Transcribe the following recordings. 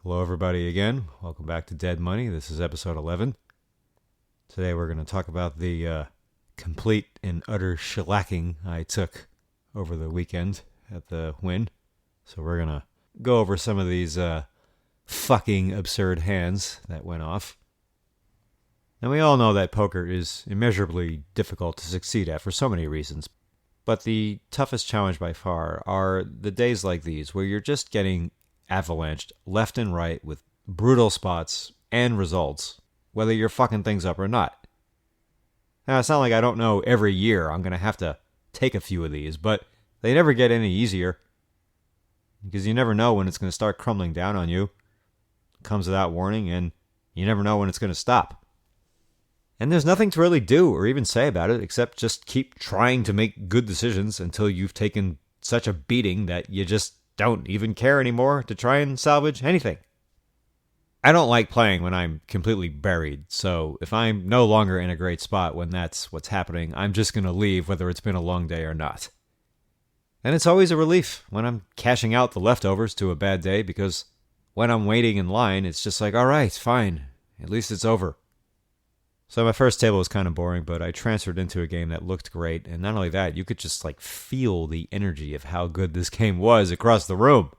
Hello, everybody, again. Welcome back to Dead Money. This is episode 11. Today we're going to talk about the complete and utter shellacking I took over the weekend at the Wynn. So we're going to go over some of these fucking absurd hands that went off. And we all know that poker is immeasurably difficult to succeed at for so many reasons. But the toughest challenge by far are the days like these where you're just getting avalanched left and right with brutal spots and results, whether you're fucking things up or not. Now, it's not like I don't know every year I'm going to have to take a few of these, but they never get any easier because you never know when it's going to start crumbling down on you. It comes without warning, and you never know when it's going to stop. And there's nothing to really do or even say about it except just keep trying to make good decisions until you've taken such a beating that you just don't even care anymore to try and salvage anything. I don't like playing when I'm completely buried, so if I'm no longer in a great spot when that's what's happening, I'm just going to leave whether it's been a long day or not. And it's always a relief when I'm cashing out the leftovers to a bad day because when I'm waiting in line, it's just like, all right, fine, at least it's over. So my first table was kind of boring, but I transferred into a game that looked great. And not only that, you could just feel the energy of how good this game was across the room.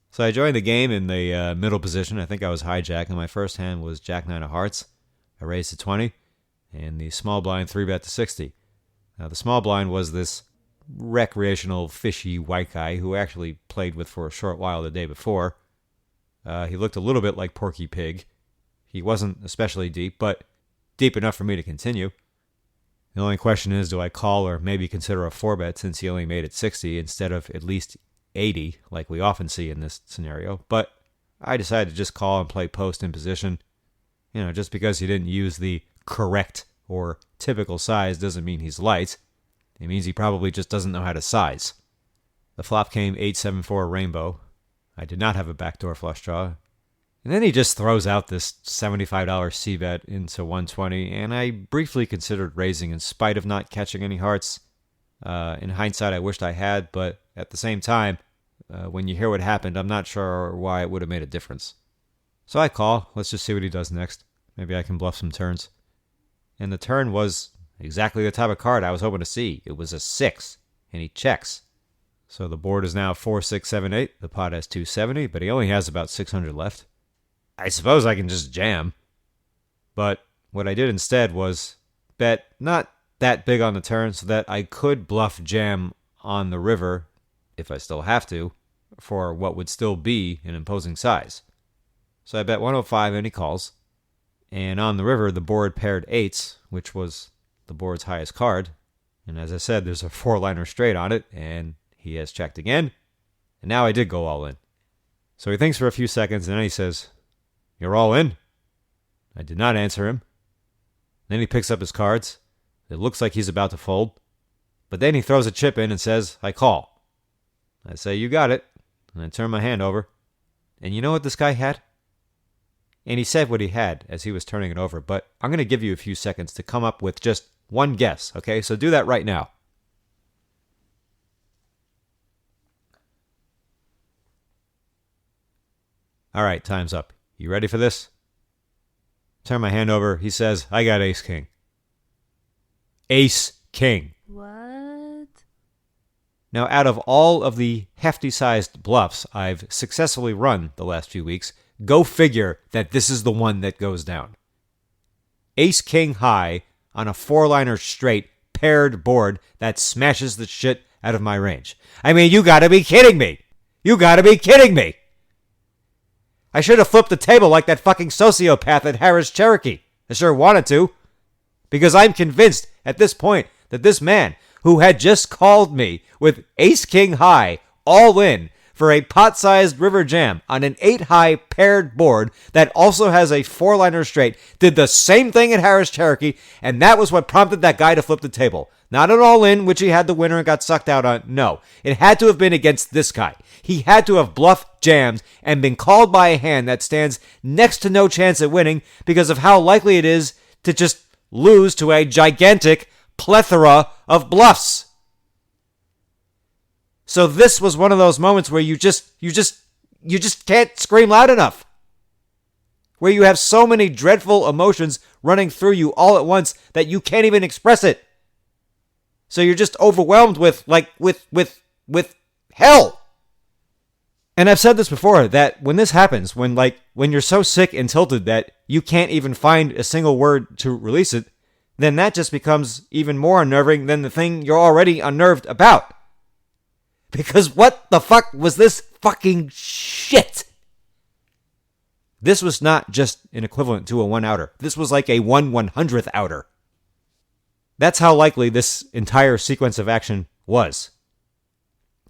So I joined the game in the middle position. I think I was hijack, and my first hand was Jack 9 of hearts. I raised to 20, and the small blind 3-bet to 60. Now the small blind was this recreational fishy white guy who actually played with for a short while the day before. He looked a little bit like Porky Pig. He wasn't especially deep, but deep enough for me to continue. The only question is, do I call or maybe consider a 4-bet since he only made it 60 instead of at least 80, like we often see in this scenario? But I decided to just call and play post in position. Just because he didn't use the correct or typical size doesn't mean he's light. It means he probably just doesn't know how to size. The flop came 8-7-4 rainbow. I did not have a backdoor flush draw. And then he just throws out this $75 C-bet into 120, and I briefly considered raising in spite of not catching any hearts. In hindsight, I wished I had, but at the same time, when you hear what happened, I'm not sure why it would have made a difference. So I call. Let's just see what he does next. Maybe I can bluff some turns. And the turn was exactly the type of card I was hoping to see. It was a 6, and he checks. So the board is now 4, 6, 7, 8. The pot has 270, but he only has about 600 left. I suppose I can just jam. But what I did instead was bet not that big on the turn so that I could bluff jam on the river, if I still have to, for what would still be an imposing size. So I bet 105 and he calls. And on the river, the board paired 8s, which was the board's highest card. And as I said, there's a 4-liner straight on it, and he has checked again. And now I did go all in. So he thinks for a few seconds, and then he says, "You're all in?" I did not answer him. Then he picks up his cards. It looks like he's about to fold. But then he throws a chip in and says, "I call." I say, "You got it." And I turn my hand over. And you know what this guy had? And he said what he had as he was turning it over. But I'm going to give you a few seconds to come up with just one guess. Okay, so do that right now. All right, time's up. You ready for this? Turn my hand over. He says, "I got ace-king." Ace-king. What? Now, out of all of the hefty-sized bluffs I've successfully run the last few weeks, go figure that this is the one that goes down. Ace-king high on a 4-liner straight paired board that smashes the shit out of my range. I mean, you gotta be kidding me! You gotta be kidding me! I should have flipped the table like that fucking sociopath at Harris Cherokee. I sure wanted to. Because I'm convinced at this point that this man who had just called me with ace-king high all in for a pot-sized river jam on an 8-high paired board that also has a 4-liner straight did the same thing at Harris Cherokee, and that was what prompted that guy to flip the table. Not an all-in, which he had the winner and got sucked out on. No, it had to have been against this guy. He had to have bluffed jams and been called by a hand that stands next to no chance at winning because of how likely it is to just lose to a gigantic plethora of bluffs. So this was one of those moments where you you just can't scream loud enough. Where you have so many dreadful emotions running through you all at once that you can't even express it. So you're just overwhelmed with hell. And I've said this before, that when this happens, when you're so sick and tilted that you can't even find a single word to release it, then that just becomes even more unnerving than the thing you're already unnerved about. Because what the fuck was this fucking shit? This was not just an equivalent to a 1-outer. This was like a 1/100th outer. That's how likely this entire sequence of action was.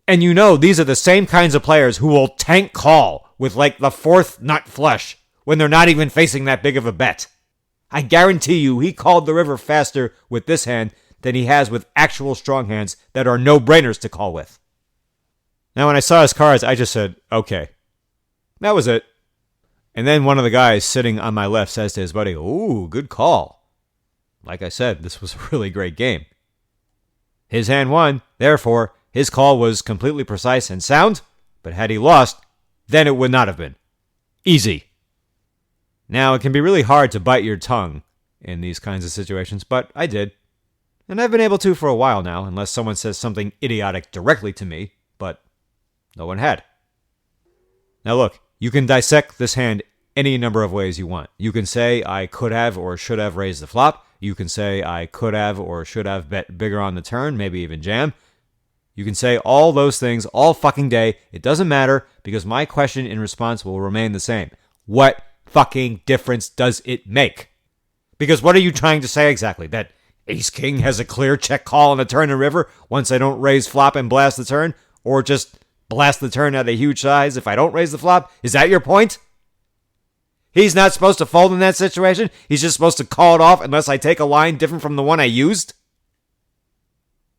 And you know these are the same kinds of players who will tank call with like the 4th nut flush when they're not even facing that big of a bet. I guarantee you he called the river faster with this hand than he has with actual strong hands that are no-brainers to call with. Now when I saw his cards, I just said, okay. That was it. And then one of the guys sitting on my left says to his buddy, ooh, good call. Like I said, this was a really great game. His hand won, therefore, his call was completely precise and sound, but had he lost, then it would not have been. Easy. Now, it can be really hard to bite your tongue in these kinds of situations, but I did. And I've been able to for a while now, unless someone says something idiotic directly to me, but no one had. Now look, you can dissect this hand any number of ways you want. You can say I could have or should have raised the flop. You can say I could have or should have bet bigger on the turn, maybe even jam. You can say all those things all fucking day. It doesn't matter because my question in response will remain the same. What fucking difference does it make? Because what are you trying to say exactly? That ace-king has a clear check call on the turn and river once I don't raise flop and blast the turn? Or just blast the turn at a huge size if I don't raise the flop? Is that your point? He's not supposed to fold in that situation? He's just supposed to call it off unless I take a line different from the one I used?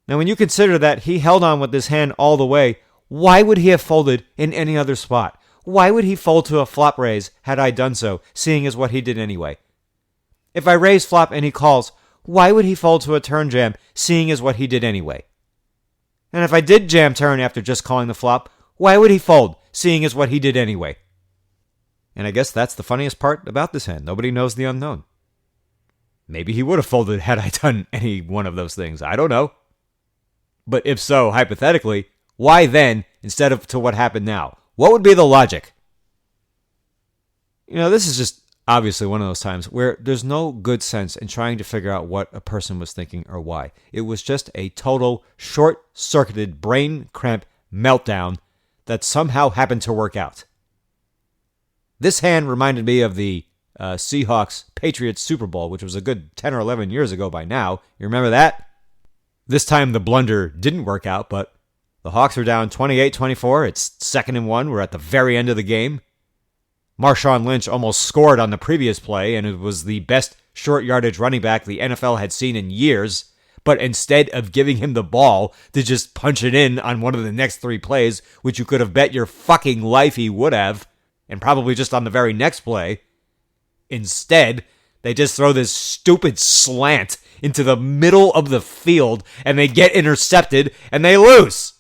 Now, when you consider that he held on with this hand all the way, why would he have folded in any other spot? Why would he fold to a flop raise had I done so, seeing as what he did anyway? If I raise flop and he calls, why would he fold to a turn jam, seeing as what he did anyway? And if I did jam turn after just calling the flop, why would he fold, seeing as what he did anyway? And I guess that's the funniest part about this hand. Nobody knows the unknown. Maybe he would have folded had I done any one of those things. I don't know. But if so, hypothetically, why then, instead of to what happened now? What would be the logic? You know, this is just obviously one of those times where there's no good sense in trying to figure out what a person was thinking or why. It was just a total short-circuited brain cramp meltdown that somehow happened to work out. This hand reminded me of the Seahawks-Patriots Super Bowl, which was a good 10 or 11 years ago by now. You remember that? This time the blunder didn't work out, but the Hawks were down 28-24. It's 2nd and 1. We're at the very end of the game. Marshawn Lynch almost scored on the previous play, and it was the best short yardage running back the NFL had seen in years. But instead of giving him the ball to just punch it in on one of the next 3 plays, which you could have bet your fucking life he would have, and probably just on the very next play, instead, they just throw this stupid slant into the middle of the field, and they get intercepted, and they lose.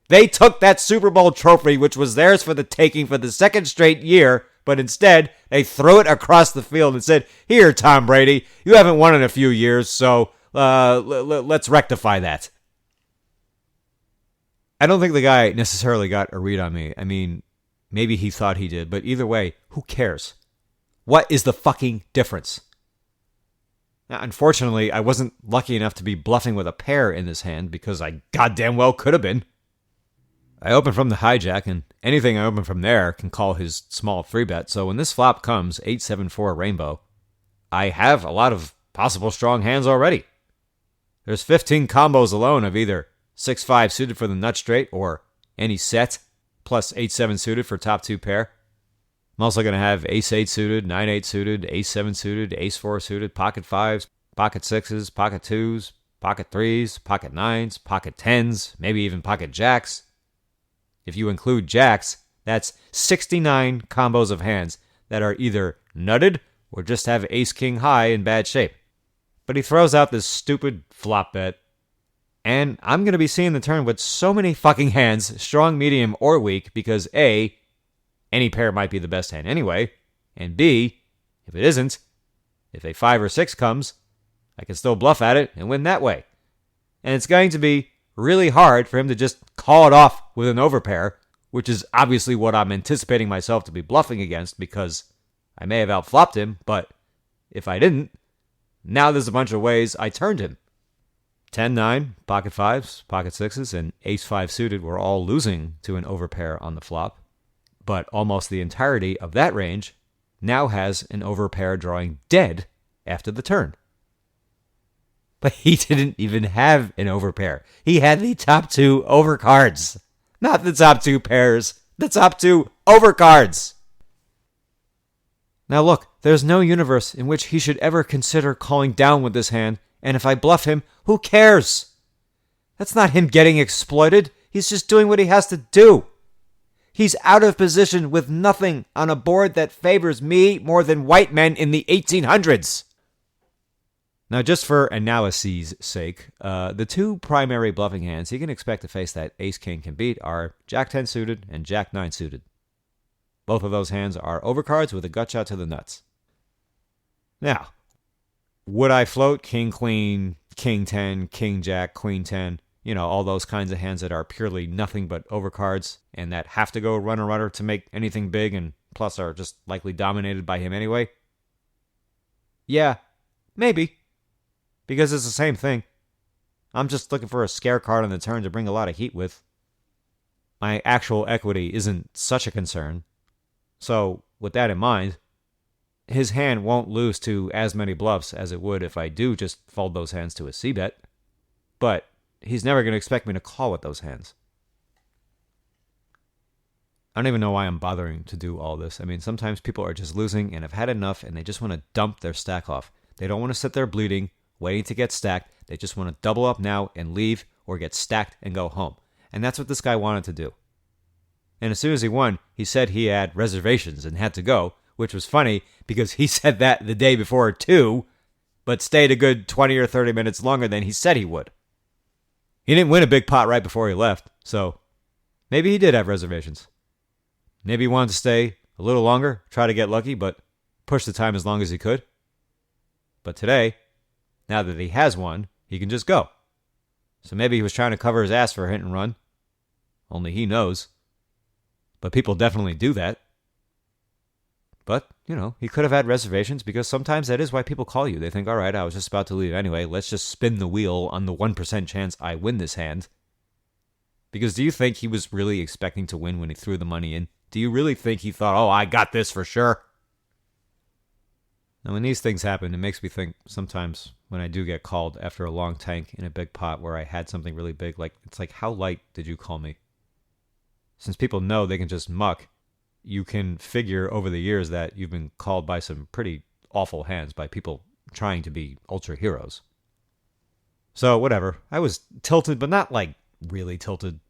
They took that Super Bowl trophy, which was theirs for the taking for the 2nd straight year, but instead, they threw it across the field and said, here, Tom Brady, you haven't won in a few years, so let's rectify that. I don't think the guy necessarily got a read on me. I mean, maybe he thought he did, but either way, who cares? What is the fucking difference? Now, unfortunately, I wasn't lucky enough to be bluffing with a pair in this hand because I goddamn well could have been. I opened from the hijack, and anything I open from there can call his small 3-bet, so when this flop comes, 8-7-4 rainbow, I have a lot of possible strong hands already. There's 15 combos alone of either 6-5 suited for the nut straight or any set, plus 8-7 suited for top 2 pair. I'm also going to have ace-8 suited, 9-8 suited, ace-7 suited, ace-4 suited, pocket 5s, pocket 6s, pocket 2s, pocket 3s, pocket 9s, pocket 10s, maybe even pocket jacks. If you include jacks, that's 69 combos of hands that are either nutted or just have ace-king high in bad shape. But he throws out this stupid flop bet. And I'm going to be seeing the turn with so many fucking hands, strong, medium, or weak, because A, any pair might be the best hand anyway, and B, if it isn't, if a 5 or 6 comes, I can still bluff at it and win that way. And it's going to be really hard for him to just call it off with an overpair, which is obviously what I'm anticipating myself to be bluffing against, because I may have outflopped him, but if I didn't, now there's a bunch of ways I turned him. 10-9, pocket 5s, pocket 6s, and ace-5 suited were all losing to an overpair on the flop, but almost the entirety of that range now has an overpair drawing dead after the turn. But he didn't even have an overpair. He had the top 2 overcards. Not the top 2 pairs, the top 2 overcards. Now look, there's no universe in which he should ever consider calling down with this hand, and if I bluff him, who cares? That's not him getting exploited. He's just doing what he has to do. He's out of position with nothing on a board that favors me more than white men in the 1800s. Now, just for analyse's sake, the 2 primary bluffing hands he can expect to face that ace-king can beat are Jack-10 suited and Jack-9 suited. Both of those hands are overcards with a gut shot to the nuts. Now, would I float King-Queen, King-10, King-Jack, Queen-10, all those kinds of hands that are purely nothing but overcards and that have to go runner-runner to make anything big and plus are just likely dominated by him anyway? Yeah, maybe. Because it's the same thing. I'm just looking for a scare card on the turn to bring a lot of heat with. My actual equity isn't such a concern. So, with that in mind, his hand won't lose to as many bluffs as it would if I do just fold those hands to a c-bet. But he's never going to expect me to call with those hands. I don't even know why I'm bothering to do all this. I mean, sometimes people are just losing and have had enough and they just want to dump their stack off. They don't want to sit there bleeding, waiting to get stacked. They just want to double up now and leave or get stacked and go home. And that's what this guy wanted to do. And as soon as he won, he said he had reservations and had to go, which was funny because he said that the day before too, but stayed a good 20 or 30 minutes longer than he said he would. He didn't win a big pot right before he left, so maybe he did have reservations. Maybe he wanted to stay a little longer, try to get lucky, but push the time as long as he could. But today, now that he has won, he can just go. So maybe he was trying to cover his ass for a hit and run. Only he knows. But people definitely do that. But, he could have had reservations because sometimes that is why people call you. They think, all right, I was just about to leave anyway. Let's just spin the wheel on the 1% chance I win this hand. Because do you think he was really expecting to win when he threw the money in? Do you really think he thought, oh, I got this for sure? Now, when these things happen, it makes me think sometimes when I do get called after a long tank in a big pot where I had something really big, it's like, how light did you call me? Since people know they can just muck, you can figure over the years that you've been called by some pretty awful hands by people trying to be ultra heroes. So, whatever. I was tilted, but not really tilted.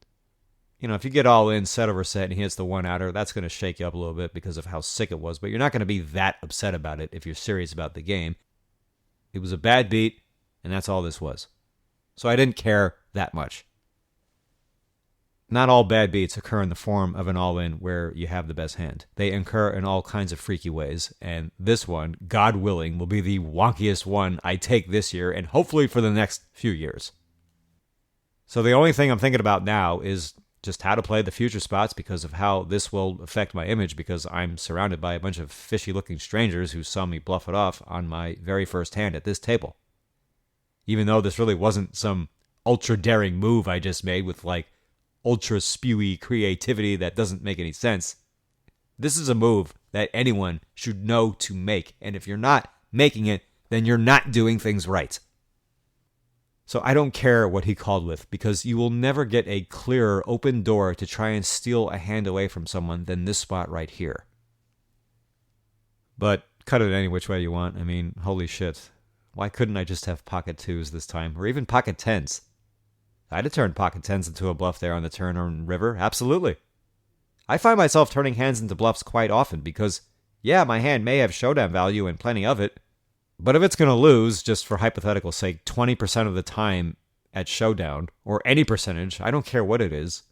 If you get all in, set over set, and he hits the one-outer, that's going to shake you up a little bit because of how sick it was, but you're not going to be that upset about it if you're serious about the game. It was a bad beat, and that's all this was. So I didn't care that much. Not all bad beats occur in the form of an all-in where you have the best hand. They occur in all kinds of freaky ways, and this one, God willing, will be the wonkiest one I take this year and hopefully for the next few years. So the only thing I'm thinking about now is just how to play the future spots because of how this will affect my image because I'm surrounded by a bunch of fishy-looking strangers who saw me bluff it off on my very first hand at this table. Even though this really wasn't some ultra-daring move I just made with ultra-spewy creativity that doesn't make any sense. This is a move that anyone should know to make, and if you're not making it, then you're not doing things right. So I don't care what he called with, because you will never get a clearer open door to try and steal a hand away from someone than this spot right here. But cut it any which way you want. I mean, holy shit. Why couldn't I just have pocket 2s this time, or even pocket 10s? I'd have turned pocket 10s into a bluff there on the turn or river, absolutely. I find myself turning hands into bluffs quite often because, yeah, my hand may have showdown value and plenty of it, but if it's going to lose, just for hypothetical sake, 20% of the time at Showdown, or any percentage, I don't care what it is,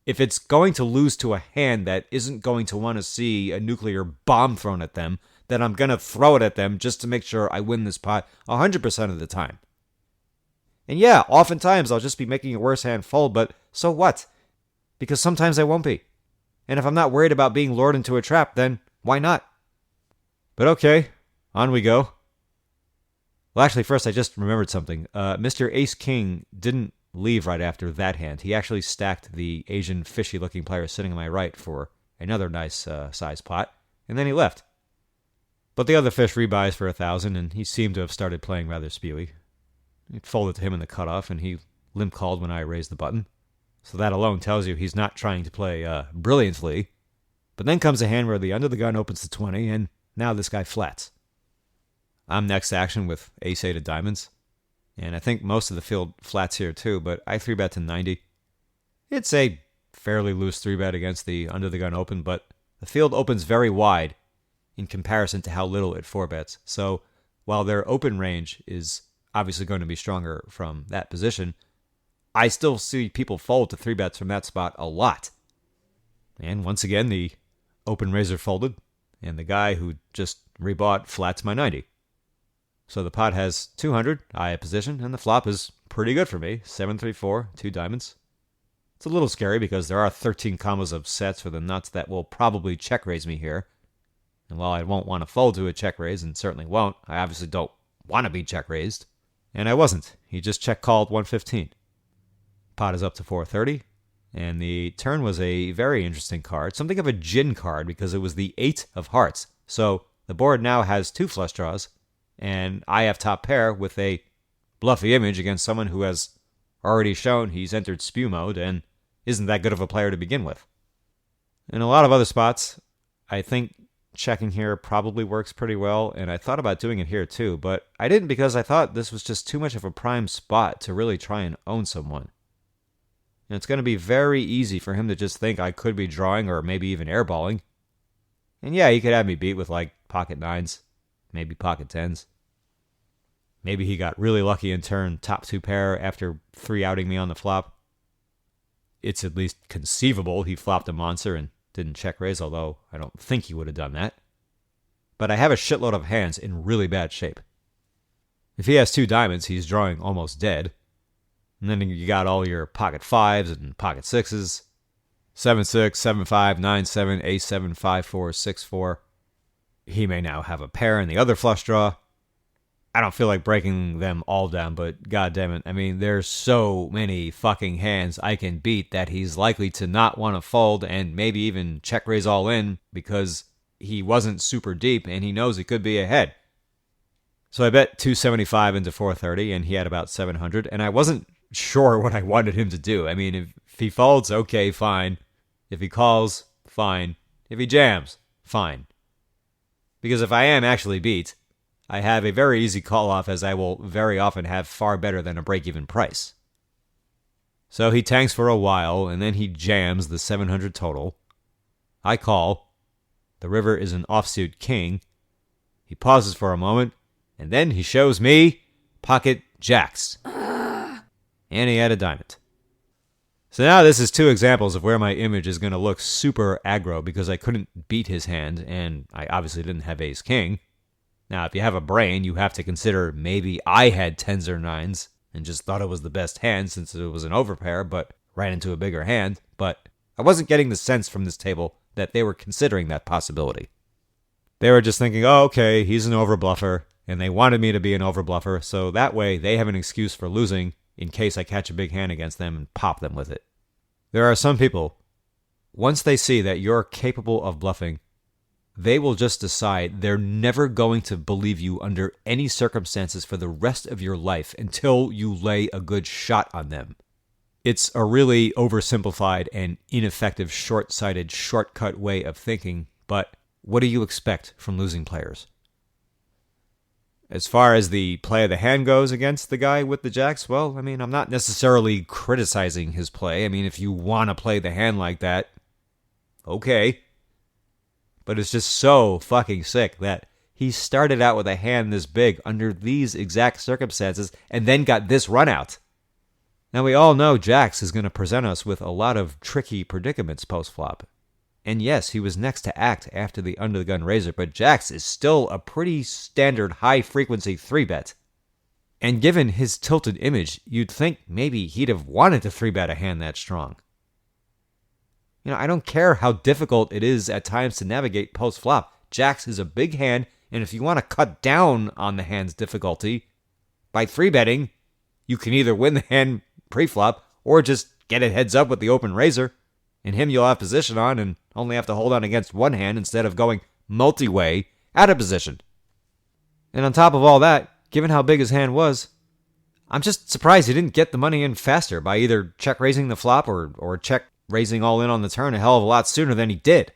if it's going to lose to a hand that isn't going to want to see a nuclear bomb thrown at them, then I'm going to throw it at them just to make sure I win this pot 100% of the time. And yeah, oftentimes I'll just be making a worse hand fold, but so what? Because sometimes I won't be. And if I'm not worried about being lured into a trap, then why not? But okay, on we go. Well, actually, first I just remembered something. Mr. Ace King didn't leave right after that hand. He actually stacked the Asian fishy-looking player sitting on my right for another nice size pot, and then he left. But the other fish rebuys for 1,000, and he seemed to have started playing rather spewy. It folded to him in the cutoff, and he limp called when I raised the button. So that alone tells you he's not trying to play brilliantly. But then comes a hand where the under the gun opens to 20, and now this guy flats. I'm next to action with ace-8 of diamonds. And I think most of the field flats here too, but I 3-bet to 90. It's a fairly loose 3-bet against the under the gun open, but the field opens very wide in comparison to how little it 4-bets. So while their open range is obviously going to be stronger from that position, I still see people fold to 3-bets from that spot a lot. And once again, the open razor folded, and the guy who just rebought flats my 90. So the pot has 200, I have position, and the flop is pretty good for me. 7-3-4, 2 diamonds. It's a little scary because there are 13 combos of sets for the nuts that will probably check raise me here. And while I won't want to fold to a check raise, and certainly won't, I obviously don't want to be check raised. And I wasn't. He just check called 115. Pot is up to 430. And the turn was a very interesting card. Something of a gin card because it was the 8 of hearts. So the board now has 2 flush draws. And I have top pair with a bluffy image against someone who has already shown he's entered spew mode and isn't that good of a player to begin with. In a lot of other spots, I think checking here probably works pretty well, and I thought about doing it here too, but I didn't because I thought this was just too much of a prime spot to really try and own someone. And it's going to be very easy for him to just think I could be drawing or maybe even airballing. And yeah, he could have me beat with like pocket 9s. Maybe pocket 10s. Maybe he got really lucky and turned top 2 pair after 3-outing me on the flop. It's at least conceivable he flopped a monster and didn't check raise, although I don't think he would have done that. But I have a shitload of hands in really bad shape. If he has 2 diamonds, he's drawing almost dead. And then you got all your pocket 5s and pocket 6s. 7-6, 7-5, 9-7, ace-7, 5-4, 6-4. He may now have a pair in the other flush draw. I don't feel like breaking them all down, but goddammit, I mean, there's so many fucking hands I can beat that he's likely to not want to fold and maybe even check raise all in because he wasn't super deep and he knows he could be ahead. So I bet 275 into 430 and he had about 700, and I wasn't sure what I wanted him to do. I mean, if he folds, okay, fine. If he calls, fine. If he jams, fine. Because if I am actually beat, I have a very easy call-off as I will very often have far better than a break-even price. So he tanks for a while, and then he jams the 700 total. I call. The river is an offsuit king. He pauses for a moment, and then he shows me pocket jacks. And he had a diamond. So now this is 2 examples of where my image is going to look super aggro because I couldn't beat his hand, and I obviously didn't have ace-king. Now, if you have a brain, you have to consider maybe I had 10s or 9s and just thought it was the best hand since it was an overpair, but ran into a bigger hand. But I wasn't getting the sense from this table that they were considering that possibility. They were just thinking, oh, okay, he's an overbluffer, and they wanted me to be an overbluffer, so that way they have an excuse for losing in case I catch a big hand against them and pop them with it. There are some people, once they see that you're capable of bluffing, they will just decide they're never going to believe you under any circumstances for the rest of your life until you lay a good shot on them. It's a really oversimplified and ineffective, short-sighted, shortcut way of thinking, but what do you expect from losing players? As far as the play of the hand goes against the guy with the jacks, well, I mean, I'm not necessarily criticizing his play. I mean, if you want to play the hand like that, okay. But it's just so fucking sick that he started out with a hand this big under these exact circumstances and then got this run out. Now we all know Jax is going to present us with a lot of tricky predicaments post-flop. And yes, he was next to act after the under-the-gun razor, but Jax is still a pretty standard high-frequency 3-bet. And given his tilted image, you'd think maybe he'd have wanted to 3-bet a hand that strong. I don't care how difficult it is at times to navigate post-flop. Jax is a big hand, and if you want to cut down on the hand's difficulty, by 3-betting, you can either win the hand pre-flop or just get it heads up with the open razor. And him you'll have position on and only have to hold on against one hand instead of going multi-way out of position. And on top of all that, given how big his hand was, I'm just surprised he didn't get the money in faster by either check raising the flop or check raising all in on the turn a hell of a lot sooner than he did.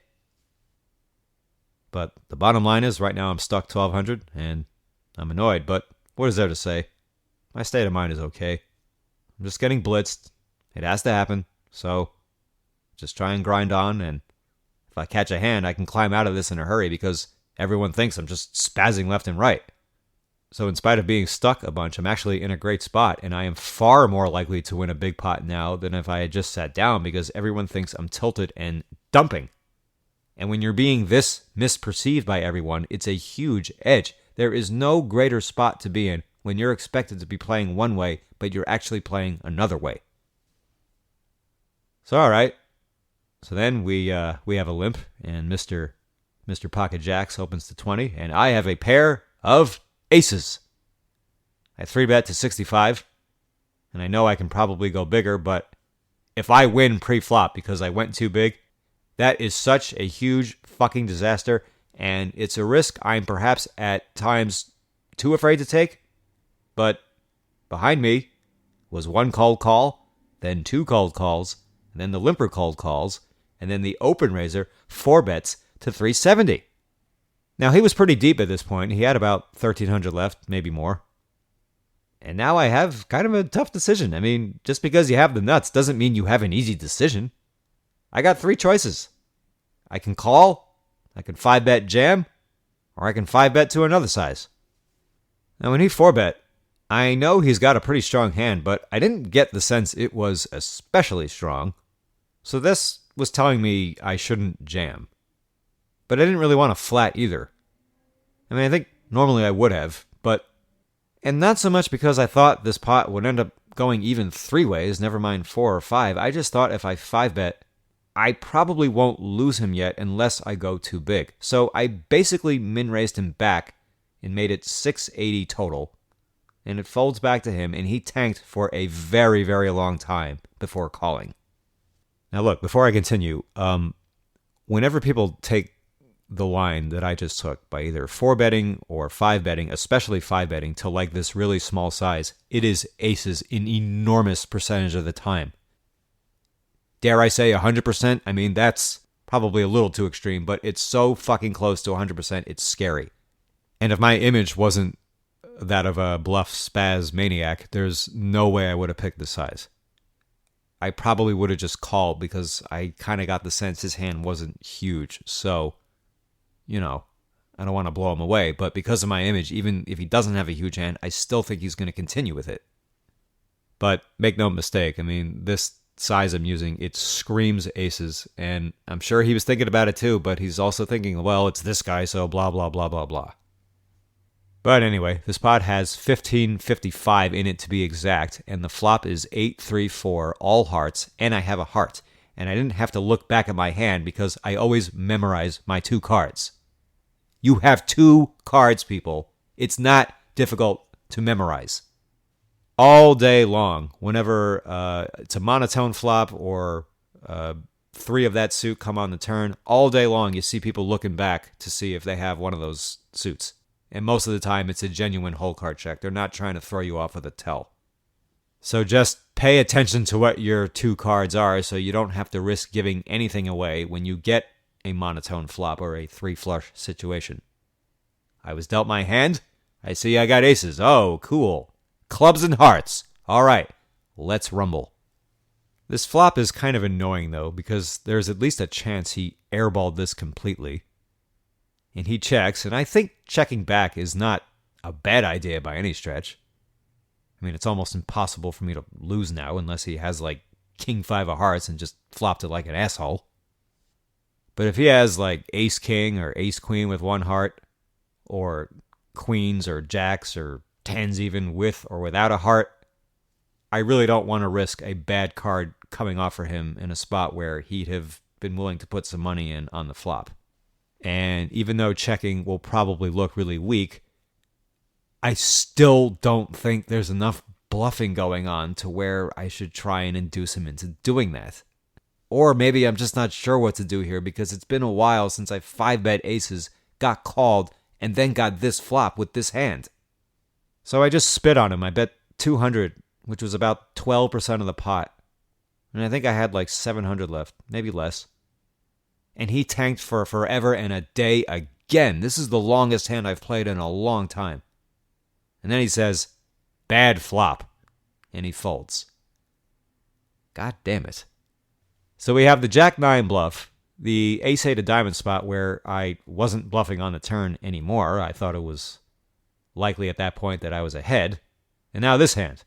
But the bottom line is, right now I'm stuck 1200 and I'm annoyed, but what is there to say? My state of mind is okay. I'm just getting blitzed. It has to happen, so just try and grind on, and if I catch a hand, I can climb out of this in a hurry because everyone thinks I'm just spazzing left and right. So in spite of being stuck a bunch, I'm actually in a great spot, and I am far more likely to win a big pot now than if I had just sat down because everyone thinks I'm tilted and dumping. And when you're being this misperceived by everyone, it's a huge edge. There is no greater spot to be in when you're expected to be playing one way, but you're actually playing another way. So all right. So then we have a limp, and Mr. Pocket Jacks opens to 20, and I have a pair of aces. I 3-bet to 65, and I know I can probably go bigger, but if I win pre-flop because I went too big, that is such a huge fucking disaster, and it's a risk I'm perhaps at times too afraid to take, but behind me was one cold call, then two cold calls, and then the limper cold calls, and then the open raiser 4-bets to 370. Now, he was pretty deep at this point. He had about 1,300 left, maybe more. And now I have kind of a tough decision. I mean, just because you have the nuts doesn't mean you have an easy decision. I got three choices. I can call, I can 5-bet jam, or I can 5-bet to another size. Now, when he 4-bet, I know he's got a pretty strong hand, but I didn't get the sense it was especially strong. So this was telling me I shouldn't jam. But I didn't really want to flat either. I mean, I think normally I would have, but... And not so much because I thought this pot would end up going even 3 ways, never mind 4 or 5. I just thought if I 5-bet, I probably won't lose him yet unless I go too big. So I basically min-raised him back and made it 680 total. And it folds back to him, and he tanked for a very, very long time before calling. Now look, before I continue, whenever people take the line that I just took by either 4-betting or 5-betting, especially 5-betting, to like this really small size, it is aces an enormous percentage of the time. Dare I say 100%? I mean, that's probably a little too extreme, but it's so fucking close to 100%, it's scary. And if my image wasn't that of a bluff spaz maniac, there's no way I would have picked this size. I probably would have just called because I kind of got the sense his hand wasn't huge. So, I don't want to blow him away. But because of my image, even if he doesn't have a huge hand, I still think he's going to continue with it. But make no mistake, I mean, this size I'm using, it screams aces. And I'm sure he was thinking about it too, but he's also thinking, well, it's this guy, so blah, blah, blah, blah, blah. But anyway, this pot has 1555 in it to be exact, and the flop is 834, all hearts, and I have a heart. And I didn't have to look back at my hand because I always memorize my 2 cards. You have 2 cards, people. It's not difficult to memorize. All day long, whenever it's a monotone flop or 3 of that suit come on the turn, all day long you see people looking back to see if they have one of those suits. And most of the time, it's a genuine whole card check. They're not trying to throw you off with a tell. So just pay attention to what your 2 cards are so you don't have to risk giving anything away when you get a monotone flop or a 3-flush situation. I was dealt my hand. I see I got aces. Oh, cool. Clubs and hearts. All right, let's rumble. This flop is kind of annoying, though, because there's at least a chance he airballed this completely. And he checks, and I think checking back is not a bad idea by any stretch. I mean, it's almost impossible for me to lose now unless he has like king 5 of hearts and just flopped it like an asshole. But if he has like ace king or ace queen with 1 heart, or queens or jacks or tens even with or without a heart, I really don't want to risk a bad card coming off for him in a spot where he'd have been willing to put some money in on the flop. And even though checking will probably look really weak, I still don't think there's enough bluffing going on to where I should try and induce him into doing that. Or maybe I'm just not sure what to do here because it's been a while since I 5-bet aces, got called, and then got this flop with this hand. So I just spit on him. I bet 200, which was about 12% of the pot. And I think I had like 700 left, maybe less. And he tanked for forever and a day again. This is the longest hand I've played in a long time. And then he says, bad flop. And he folds. God damn it. So we have the Jack-9 bluff, the Ace-8 of diamond spot where I wasn't bluffing on the turn anymore. I thought it was likely at that point that I was ahead. And now this hand.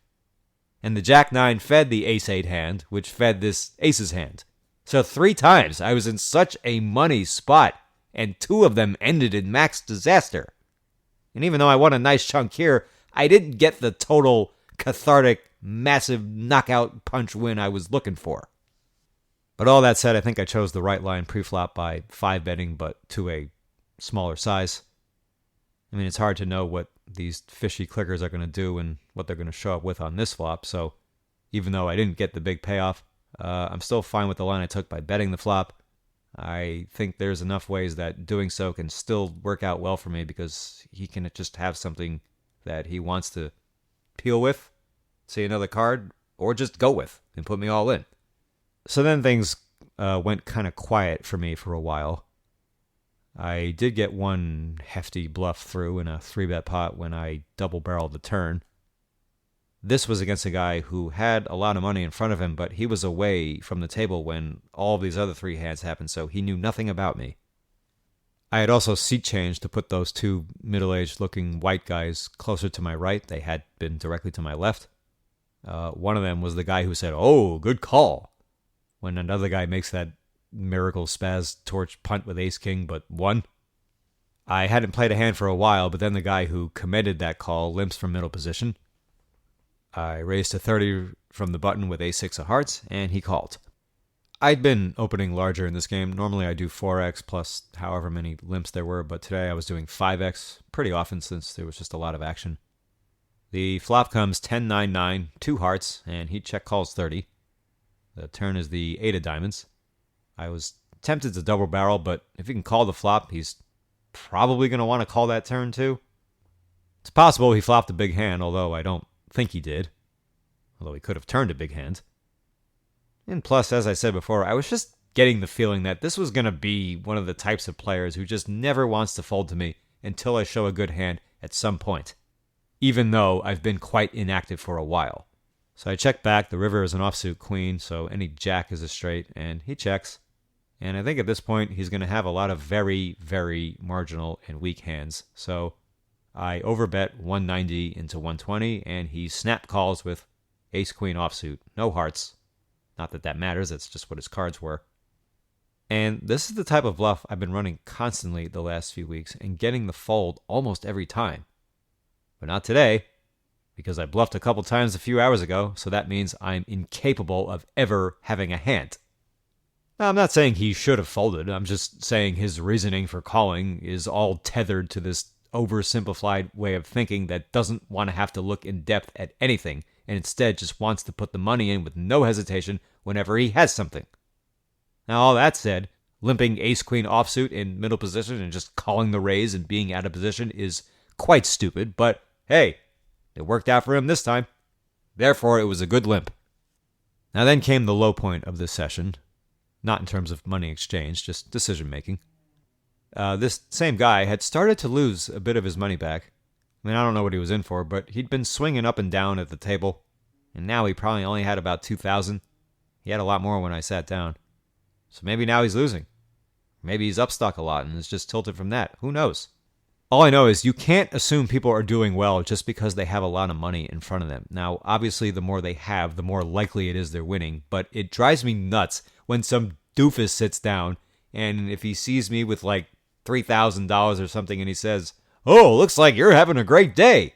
And the Jack-9 fed the Ace-8 hand, which fed this Ace's hand. So 3 times I was in such a money spot, and 2 of them ended in max disaster. And even though I won a nice chunk here, I didn't get the total cathartic, massive knockout punch win I was looking for. But all that said, I think I chose the right line pre-flop by 5-betting, but to a smaller size. I mean, it's hard to know what these fishy clickers are going to do and what they're going to show up with on this flop, so even though I didn't get the big payoff, I'm still fine with the line I took by betting the flop. I think there's enough ways that doing so can still work out well for me because he can just have something that he wants to peel with, see another card, or just go with and put me all in. So then things went kind of quiet for me for a while. I did get one hefty bluff through in a 3-bet pot when I double-barreled the turn. This was against a guy who had a lot of money in front of him, but he was away from the table when all of these other 3 hands happened, so he knew nothing about me. I had also seat changed to put those 2 middle-aged looking white guys closer to my right. They had been directly to my left. One of them was the guy who said, "Oh, good call," when another guy makes that miracle spaz torch punt with ace-king, but won. I hadn't played a hand for a while, but then the guy who committed that call limps from middle position. I raised to 30 from the button with ace-6 of hearts, and he called. I'd been opening larger in this game. Normally I do 4x plus however many limps there were, but today I was doing 5x pretty often since there was just a lot of action. The flop comes 10-9-9, 2 hearts, and he check calls 30. The turn is the 8 of diamonds. I was tempted to double barrel, but if he can call the flop, he's probably going to want to call that turn too. It's possible he flopped a big hand, although I don't think he did. Although he could have turned a big hand. And plus, as I said before, I was just getting the feeling that this was going to be one of the types of players who just never wants to fold to me until I show a good hand at some point, even though I've been quite inactive for a while. So I check back. The river is an offsuit queen, so any jack is a straight, and he checks. And I think at this point, he's going to have a lot of very, very marginal and weak hands. So I overbet 190 into 120, and he snap calls with ace-queen offsuit. No hearts. Not that that matters, that's just what his cards were. And this is the type of bluff I've been running constantly the last few weeks and getting the fold almost every time. But not today, because I bluffed a couple times a few hours ago, so that means I'm incapable of ever having a hand. Now, I'm not saying he should have folded, I'm just saying his reasoning for calling is all tethered to this oversimplified way of thinking that doesn't want to have to look in depth at anything and instead just wants to put the money in with no hesitation whenever he has something. Now, all that said, limping ace-queen offsuit in middle position and just calling the raise and being out of position is quite stupid, but hey, it worked out for him this time. Therefore, it was a good limp. Now then came the low point of this session, not in terms of money exchange, just decision-making. This same guy had started to lose a bit of his money back. I mean, I don't know what he was in for, but he'd been swinging up and down at the table, and now he probably only had about 2,000. He had a lot more when I sat down. So maybe now he's losing. Maybe he's upstuck a lot and is just tilted from that. Who knows? All I know is you can't assume people are doing well just because they have a lot of money in front of them. Now, obviously, the more they have, the more likely it is they're winning. But it drives me nuts when some doofus sits down and if he sees me with like $3,000 or something and he says, "Oh, looks like you're having a great day."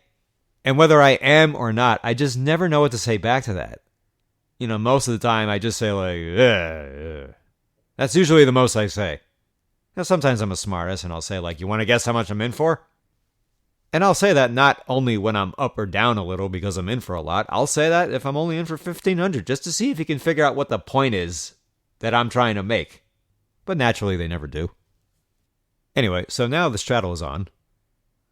And whether I am or not, I just never know what to say back to that. Most of the time I just say like, "Ugh." That's usually the most I say. Sometimes I'm a smartass and I'll say like, "You want to guess how much I'm in for?" And I'll say that not only when I'm up or down a little because I'm in for a lot. I'll say that if I'm only in for 1,500 just to see if he can figure out what the point is that I'm trying to make. But naturally they never do. Anyway, so now the straddle is on.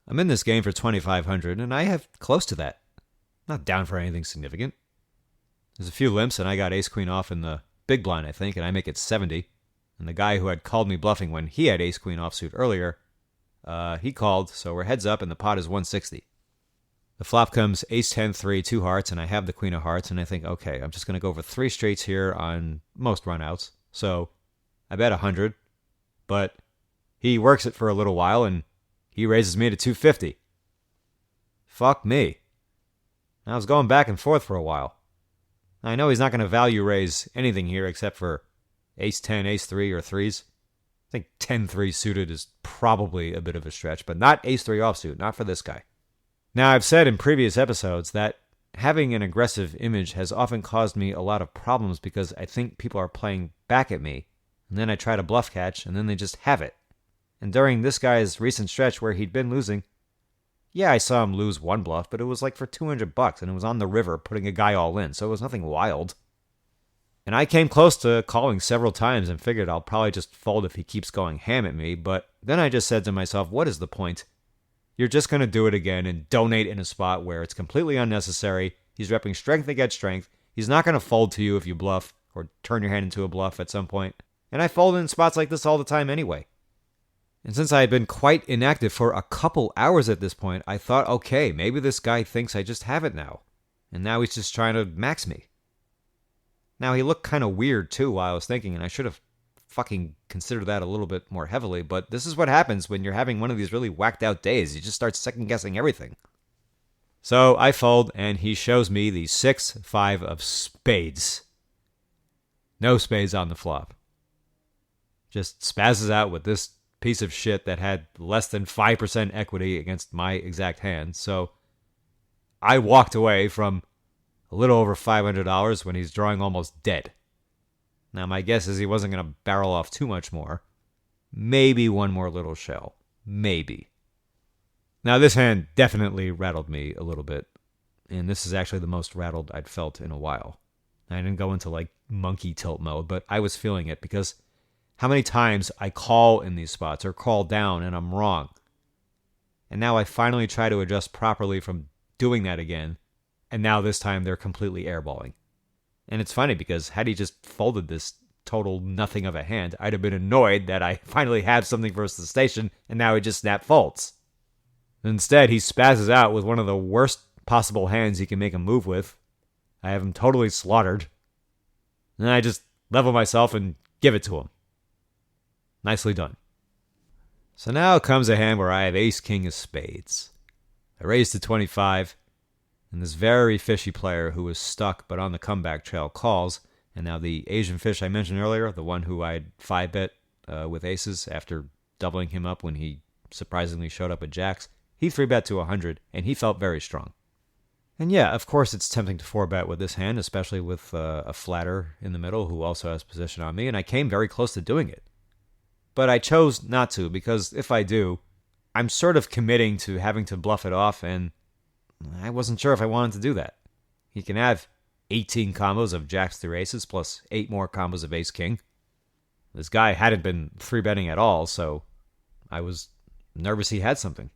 I'm in this game for 2,500 and I have close to that. Not down for anything significant. There's a few limps and I got ace queen off in the big blind, I think, and I make it 70. And the guy who had called me bluffing when he had ace queen offsuit earlier, he called, so we're heads up and the pot is 160. The flop comes ace 10 3 2 hearts and I have the queen of hearts and I think, okay, I'm just going to go for 3 straights here on most runouts. So I bet 100, but he works it for a little while and he raises me to 250. Fuck me. I was going back and forth for a while. I know he's not going to value raise anything here except for ace 10, ace 3, or 3s. I think 10-3 suited is probably a bit of a stretch, but not ace 3 offsuit, not for this guy. Now, I've said in previous episodes that having an aggressive image has often caused me a lot of problems because I think people are playing back at me, and then I try to bluff catch, and then they just have it. And during this guy's recent stretch where he'd been losing, yeah, I saw him lose one bluff, but it was like for $200, and it was on the river putting a guy all in, so it was nothing wild. And I came close to calling several times and figured I'll probably just fold if he keeps going ham at me, but then I just said to myself, what is the point? You're just going to do it again and donate in a spot where it's completely unnecessary. He's repping strength against strength. He's not going to fold to you if you bluff or turn your hand into a bluff at some point. And I fold in spots like this all the time anyway. And since I had been quite inactive for a couple hours at this point, I thought, okay, maybe this guy thinks I just have it now. And now he's just trying to max me. Now, he looked kind of weird, too, while I was thinking, and I should have fucking considered that a little bit more heavily, but this is what happens when you're having one of these really whacked out days. You just start second-guessing everything. So I fold, and he shows me the 6-5 of spades. No spades on the flop. Just spazzes out with this piece of shit that had less than 5% equity against my exact hand. So I walked away from a little over $500 when he's drawing almost dead. Now, my guess is he wasn't going to barrel off too much more. Maybe one more little shell. Maybe. Now, this hand definitely rattled me a little bit. And this is actually the most rattled I'd felt in a while. I didn't go into like monkey tilt mode, but I was feeling it because how many times I call in these spots or call down and I'm wrong. And now I finally try to adjust properly from doing that again. And now this time they're completely airballing. And it's funny because had he just folded this total nothing of a hand, I'd have been annoyed that I finally had something versus the station and now he just snap folds. Instead, he spazzes out with one of the worst possible hands he can make a move with. I have him totally slaughtered. And I just level myself and give it to him. Nicely done. So now comes a hand where I have ace-king of spades. I raise to 25. And this very fishy player who was stuck but on the comeback trail calls. And now the Asian fish I mentioned earlier, the one who I'd 5-bet with aces after doubling him up when he surprisingly showed up at jacks, he 3-bet to 100, and he felt very strong. And yeah, of course it's tempting to 4-bet with this hand, especially with a flatter in the middle who also has position on me, and I came very close to doing it. But I chose not to, because if I do, I'm sort of committing to having to bluff it off, and I wasn't sure if I wanted to do that. He can have 18 combos of jacks through aces plus 8 more combos of ace-king. This guy hadn't been 3-betting at all, so I was nervous he had something.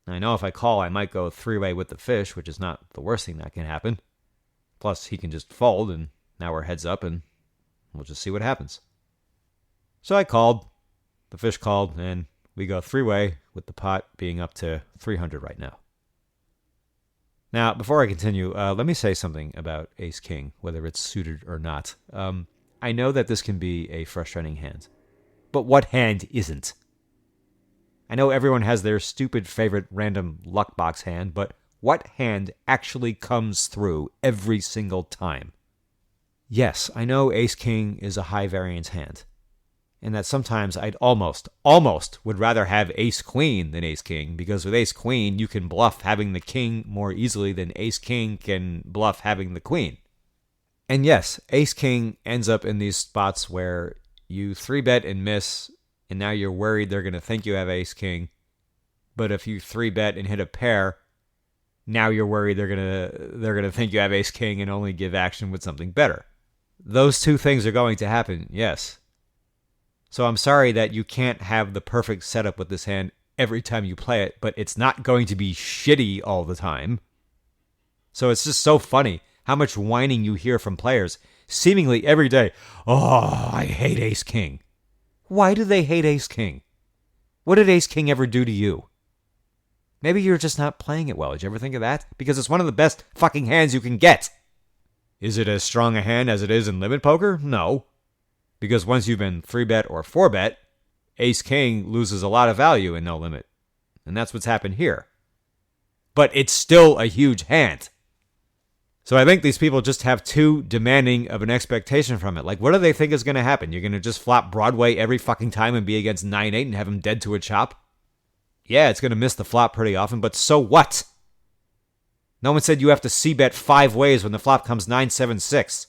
I know if I call, I might go 3-way with the fish, which is not the worst thing that can happen. Plus, he can just fold, and now we're heads up, and we'll just see what happens. So I called, the fish called, and we go 3-way with the pot being up to 300 right now. Now, before I continue, let me say something about ace-king, whether it's suited or not. I know that this can be a frustrating hand. But what hand isn't? I know everyone has their stupid favorite random luck box hand, but what hand actually comes through every single time? Yes, I know ace-king is a high variance hand, and that sometimes I'd almost would rather have ace-queen than ace-king, because with ace-queen, you can bluff having the king more easily than ace-king can bluff having the queen. And yes, ace-king ends up in these spots where you 3-bet and miss, and now you're worried they're going to think you have ace-king. But if you 3-bet and hit a pair, now you're worried they're gonna think you have ace-king and only give action with something better. Those two things are going to happen, yes. So I'm sorry that you can't have the perfect setup with this hand every time you play it, but it's not going to be shitty all the time. So it's just so funny how much whining you hear from players seemingly every day. Oh, I hate ace-king. Why do they hate ace-king? What did ace-king ever do to you? Maybe you're just not playing it well. Did you ever think of that? Because it's one of the best fucking hands you can get. Is it as strong a hand as it is in limit poker? No. Because once you've been 3-bet or 4-bet, ace-king loses a lot of value in no limit. And that's what's happened here. But it's still a huge hand. So I think these people just have too demanding of an expectation from it. Like, what do they think is going to happen? You're going to just flop Broadway every fucking time and be against 9-8 and have him dead to a chop? Yeah, it's going to miss the flop pretty often, but so what? No one said you have to c-bet 5 ways when the flop comes 9-7-6.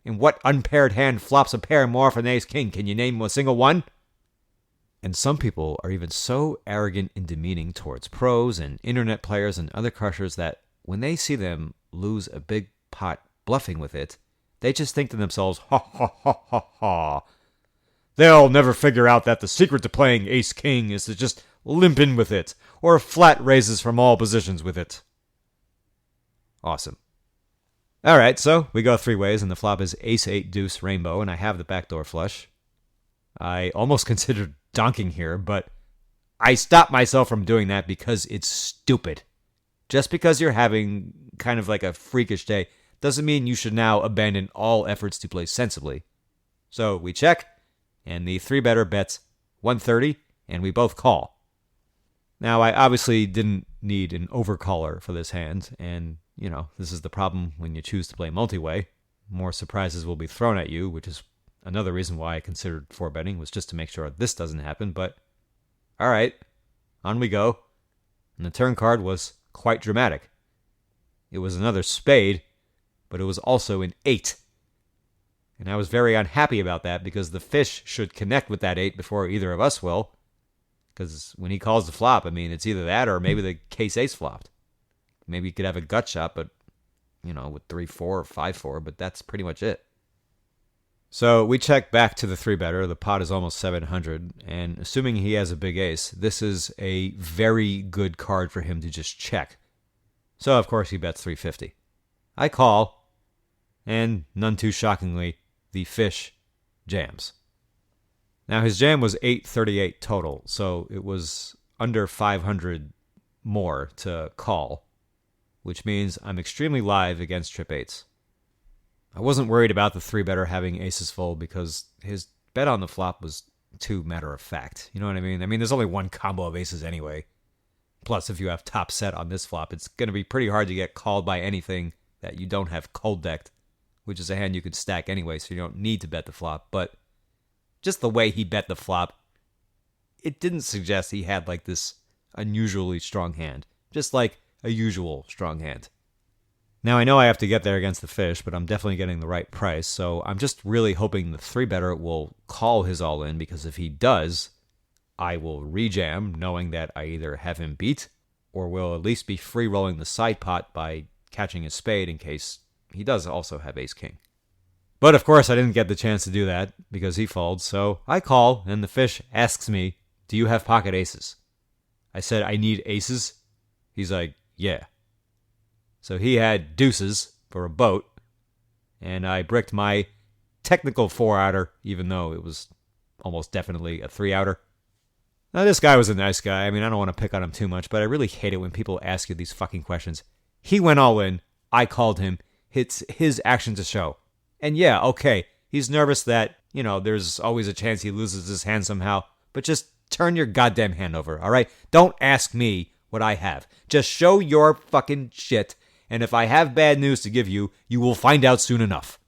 And what unpaired hand flops a pair more often than ace-king? Can you name a single one? And some people are even so arrogant and demeaning towards pros and internet players and other crushers that when they see them lose a big pot bluffing with it, they just think to themselves, ha ha ha ha ha. They'll never figure out that the secret to playing ace-king is to just limp in with it, or flat raises from all positions with it. Awesome. Alright, so we go 3 ways, and the flop is ace-8 deuce rainbow, and I have the backdoor flush. I almost considered donking here, but I stopped myself from doing that because it's stupid. Just because you're having kind of like a freakish day doesn't mean you should now abandon all efforts to play sensibly. So we check, and the 3-better bets 130, and we both call. Now, I obviously didn't need an overcaller for this hand, and, you know, this is the problem when you choose to play multi-way. More surprises will be thrown at you, which is another reason why I considered 4-betting, was just to make sure this doesn't happen, but alright, on we go. And the turn card was quite dramatic. It was another spade, but it was also an 8. And I was very unhappy about that because the fish should connect with that 8 before either of us will. Because when he calls the flop, I mean, it's either that or maybe the case ace flopped. Maybe you could have a gut shot, but, you know, with 3-4 or 5-4, but that's pretty much it. So we check back to the 3-better. The pot is almost 700, and assuming he has a big ace, this is a very good card for him to just check. So, of course, he bets 350. I call, and none too shockingly, the fish jams. Now, his jam was 838 total, so it was under 500 more to call, which means I'm extremely live against trip 8s. I wasn't worried about the 3-better having aces full because his bet on the flop was too matter-of-fact. You know what I mean? I mean, there's only one combo of aces anyway. Plus, if you have top set on this flop, it's going to be pretty hard to get called by anything that you don't have cold decked, which is a hand you could stack anyway, so you don't need to bet the flop. But just the way he bet the flop, it didn't suggest he had like this unusually strong hand. Just like a usual strong hand. Now, I know I have to get there against the fish, but I'm definitely getting the right price, so I'm just really hoping the 3-better will call his all-in, because if he does, I will rejam, knowing that I either have him beat, or will at least be free-rolling the side pot by catching his spade in case he does also have ace-king. But, of course, I didn't get the chance to do that, because he folds, so I call, and the fish asks me, "Do you have pocket aces?" I said, "I need aces." He's like, "Yeah." So he had deuces for a boat, and I bricked my technical 4-outer, even though it was almost definitely a 3-outer. Now, this guy was a nice guy. I mean, I don't want to pick on him too much, but I really hate it when people ask you these fucking questions. He went all in. I called him. It's his action to show. And yeah, okay, he's nervous that, you know, there's always a chance he loses his hand somehow, but just turn your goddamn hand over, all right? Don't ask me what I have. Just show your fucking shit, and if I have bad news to give you, you will find out soon enough.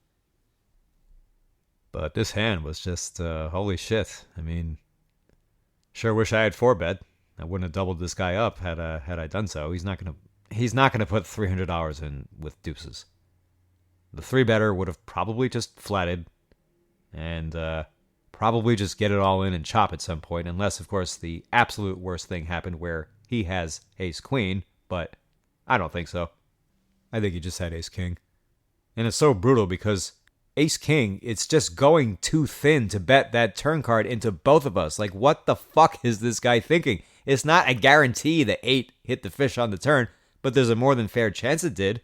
But this hand was just, holy shit. I mean, sure wish I had 4-bet. I wouldn't have doubled this guy up had I done so. He's not gonna put $300 in with deuces. The 3-better would have probably just flatted and probably just get it all in and chop at some point, unless, of course, the absolute worst thing happened where he has ace-queen, but I don't think so. I think he just had ace-king. And it's so brutal because ace-king, it's just going too thin to bet that turn card into both of us. Like, what the fuck is this guy thinking? It's not a guarantee that 8 hit the fish on the turn, but there's a more than fair chance it did.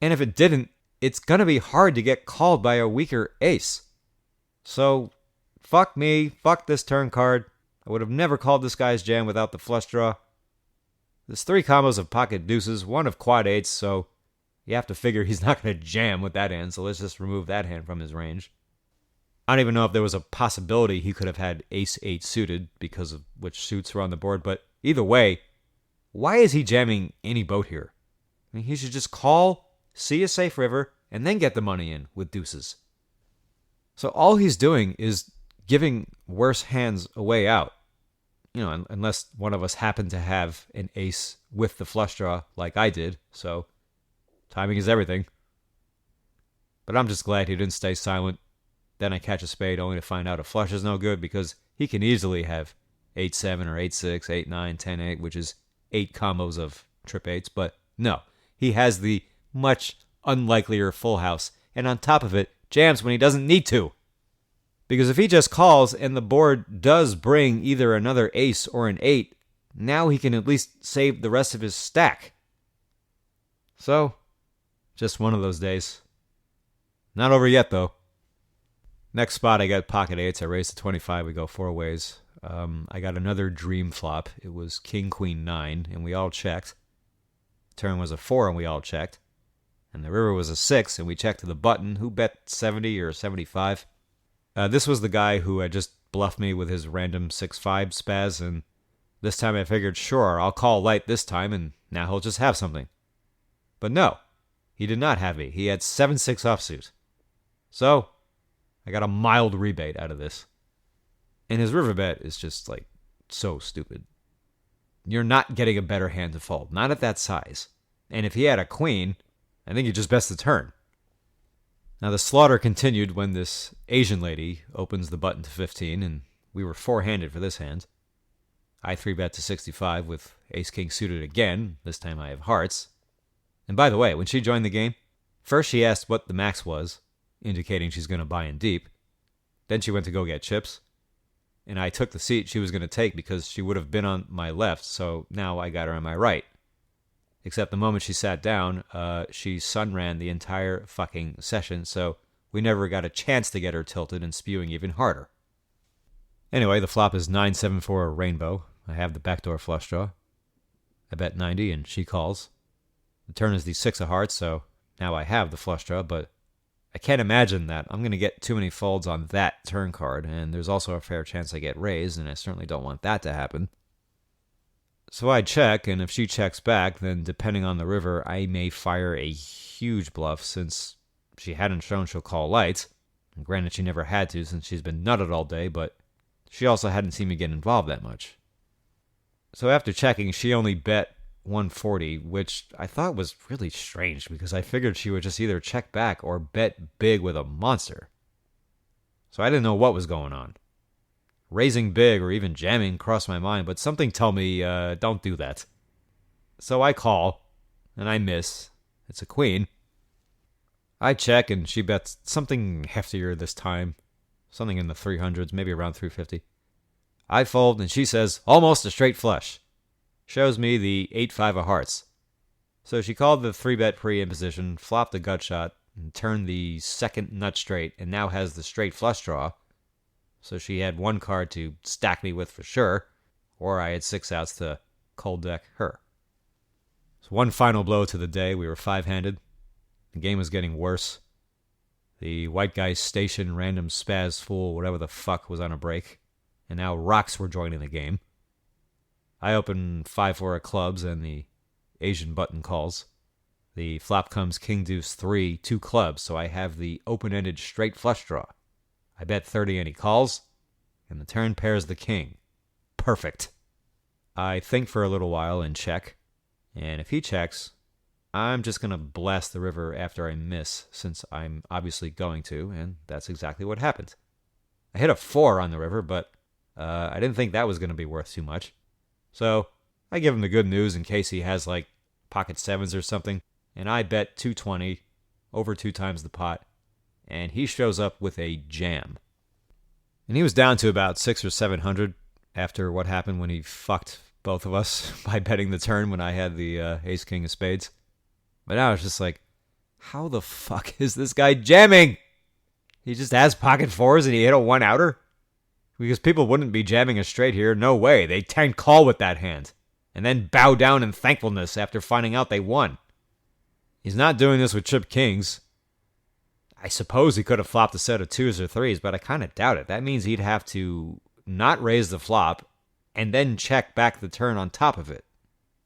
And if it didn't, it's going to be hard to get called by a weaker ace. So, fuck me, fuck this turn card. I would have never called this guy's jam without the flush draw. There's 3 combos of pocket deuces, 1 of quad 8s, so you have to figure he's not going to jam with that hand, so let's just remove that hand from his range. I don't even know if there was a possibility he could have had ace-8 suited because of which suits were on the board, but either way, why is he jamming any boat here? I mean, he should just call, see a safe river, and then get the money in with deuces. So all he's doing is giving worse hands a way out. You know, unless one of us happened to have an ace with the flush draw like I did, so timing is everything. But I'm just glad he didn't stay silent. Then I catch a spade only to find out a flush is no good because he can easily have 8-7 or 8-6, 8-9, 10-8, which is 8 combos of trip 8s. But no, he has the much unlikelier full house. And on top of it, jams when he doesn't need to. Because if he just calls and the board does bring either another ace or an 8, now he can at least save the rest of his stack. So, just one of those days. Not over yet, though. Next spot, I got pocket 8s. I raised to 25. We go 4 ways. I got another dream flop. It was king, queen, 9, and we all checked. Turn was a 4, and we all checked. And the river was a 6, and we checked to the button. Who bet 70 or 75? This was the guy who had just bluffed me with his random 6-5 spaz, and this time I figured, sure, I'll call light this time, and now he'll just have something. But no, he did not have me. He had 7-6 offsuit. So, I got a mild rebate out of this. And his river bet is just, like, so stupid. You're not getting a better hand to fold. Not at that size. And if he had a queen, I think you just best the turn. Now, the slaughter continued when this Asian lady opens the button to 15, and we were 4-handed for this hand. I 3-bet to 65 with ace-king suited again. This time I have hearts. And by the way, when she joined the game, first she asked what the max was, indicating she's going to buy in deep. Then she went to go get chips. And I took the seat she was going to take because she would have been on my left, so now I got her on my right. Except the moment she sat down, she sunran the entire fucking session, so we never got a chance to get her tilted and spewing even harder. Anyway, the flop is 9-7 for a rainbow. I have the backdoor flush draw. I bet 90 and she calls. The turn is the 6 of hearts, so now I have the flush draw, but I can't imagine that I'm going to get too many folds on that turn card, and there's also a fair chance I get raised, and I certainly don't want that to happen. So I check, and if she checks back, then depending on the river, I may fire a huge bluff since she hadn't shown she'll call lights. And granted, she never had to since she's been nutted all day, but she also hadn't seen me get involved that much. So after checking, she only bet 140, which I thought was really strange because I figured she would just either check back or bet big with a monster. So I didn't know what was going on. Raising big or even jamming crossed my mind, but something told me, don't do that. So I call, and I miss. It's a queen. I check, and she bets something heftier this time. Something in the 300s, maybe around 350. I fold, and she says, almost a straight flush. Shows me the 8-5 of hearts. So she called the 3-bet pre in position, flopped a gut shot, and turned the second nut straight, and now has the straight flush draw. So she had one card to stack me with for sure, or I had 6 outs to cold deck her. So one final blow to the day. We were 5-handed. The game was getting worse. The white guy's station random spaz fool, whatever the fuck, was on a break. and now rocks were joining the game. I open 5-4 of clubs and the Asian button calls. The flop comes king deuce 3, 2 clubs, so I have the open-ended straight flush draw. I bet 30 and he calls, and the turn pairs the king. Perfect. I think for a little while and check, and if he checks, I'm just going to blast the river after I miss, since I'm obviously going to, and that's exactly what happened. I hit a 4 on the river, but I didn't think that was going to be worth too much. So I give him the good news in case he has like pocket 7s or something, and I bet 220, over 2 times the pot, and he shows up with a jam. And he was down to about 600 or 700 after what happened when he fucked both of us by betting the turn when I had the ace-king of spades. But now it's just like, how the fuck is this guy jamming? He just has pocket 4s and he hit a 1-outer? Because people wouldn't be jamming a straight here. No way. They 10 call with that hand. And then bow down in thankfulness after finding out they won. He's not doing this with chip kings. I suppose he could have flopped a set of 2s or 3s, but I kind of doubt it. That means he'd have to not raise the flop and then check back the turn on top of it.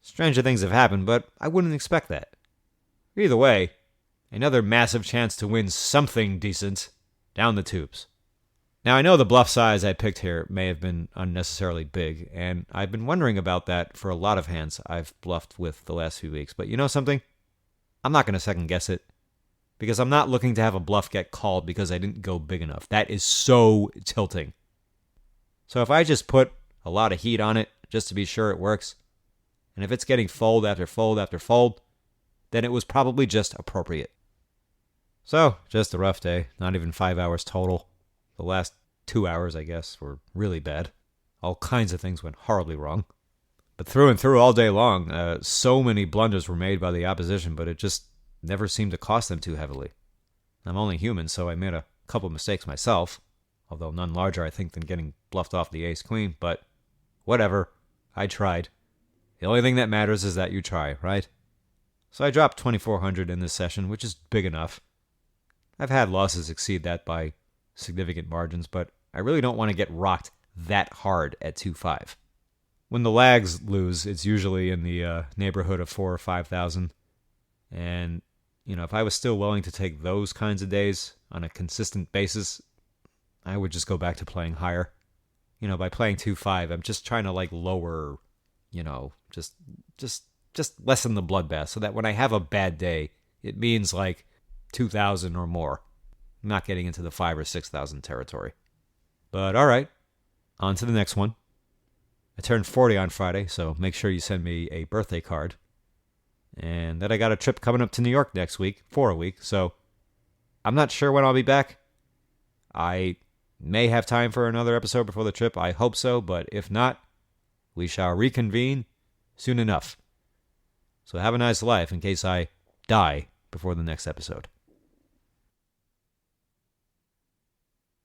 Stranger things have happened, but I wouldn't expect that. Either way, another massive chance to win something decent down the tubes. Now, I know the bluff size I picked here may have been unnecessarily big, and I've been wondering about that for a lot of hands I've bluffed with the last few weeks. But you know something? I'm not going to second guess it, because I'm not looking to have a bluff get called because I didn't go big enough. That is so tilting. So if I just put a lot of heat on it just to be sure it works, and if it's getting fold after fold after fold, then it was probably just appropriate. So, just a rough day. Not even 5 hours total. The last 2 hours, I guess, were really bad. All kinds of things went horribly wrong. But through and through all day long, so many blunders were made by the opposition, but it just never seemed to cost them too heavily. I'm only human, so I made a couple mistakes myself, although none larger, I think, than getting bluffed off the ace-queen, but whatever. I tried. The only thing that matters is that you try, right? So I dropped 2,400 in this session, which is big enough. I've had losses exceed that by significant margins, but I really don't want to get rocked that hard at 2-5. When the lags lose, it's usually in the neighborhood of 4,000 or 5,000. And, if I was still willing to take those kinds of days on a consistent basis, I would just go back to playing higher. By playing 2-5, I'm just trying to lower, just lessen the bloodbath so that when I have a bad day, it means 2,000 or more. I'm not getting into the 5,000 or 6,000 territory. But all right, on to the next one. I turned 40 on Friday, so make sure you send me a birthday card. And then I got a trip coming up to New York next week, for a week, so I'm not sure when I'll be back. I may have time for another episode before the trip. I hope so, but if not, we shall reconvene soon enough. So have a nice life in case I die before the next episode.